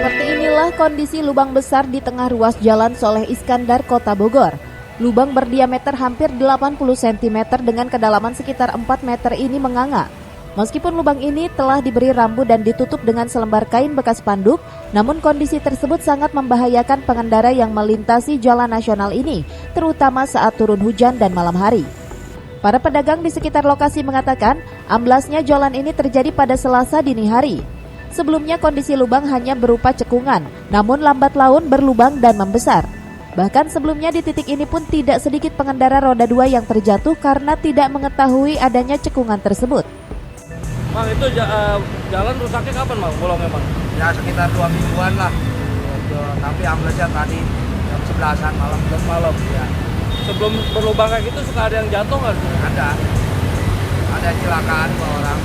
Seperti inilah kondisi lubang besar di tengah ruas Jalan Soleh Iskandar, Kota Bogor. Lubang berdiameter hampir 80 cm dengan kedalaman sekitar 4 meter ini menganga. Meskipun lubang ini telah diberi rambu dan ditutup dengan selembar kain bekas spanduk, namun kondisi tersebut sangat membahayakan pengendara yang melintasi jalan nasional ini, terutama saat turun hujan dan malam hari. Para pedagang di sekitar lokasi mengatakan, amblasnya jalan ini terjadi pada Selasa dini hari. Sebelumnya kondisi lubang hanya berupa cekungan, namun lambat laun berlubang dan membesar. Bahkan sebelumnya di titik ini pun tidak sedikit pengendara roda 2 yang terjatuh karena tidak mengetahui adanya cekungan tersebut. Bang, itu jalan rusaknya kapan Bang? Bolongnya Bang? Ya sekitar 2 mingguan lah. Tapi amblesnya tadi jam 11-an malam. Ya. Sebelum berlubang kayak gitu suka ada yang jatuh nggak? Ada kecelakaan 2 orang.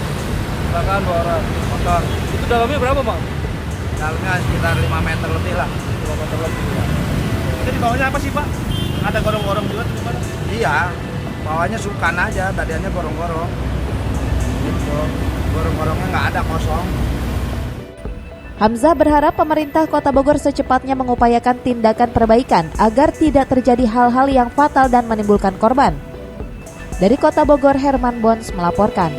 Kecelakaan 2 orang motor. Itu dalamnya berapa Bang? Dalamnya sekitar 5 meter lebih lah. 5 meter lebih ya. Itu di bawahnya apa sih Pak? Ada gorong-gorong juga di mana? Iya, bawahnya sukan aja, tadiannya gorong-gorong. Gitu. Gorong-gorongnya nggak ada, kosong. Hamzah berharap pemerintah Kota Bogor secepatnya mengupayakan tindakan perbaikan agar tidak terjadi hal-hal yang fatal dan menimbulkan korban. Dari Kota Bogor, Herman Bons melaporkan.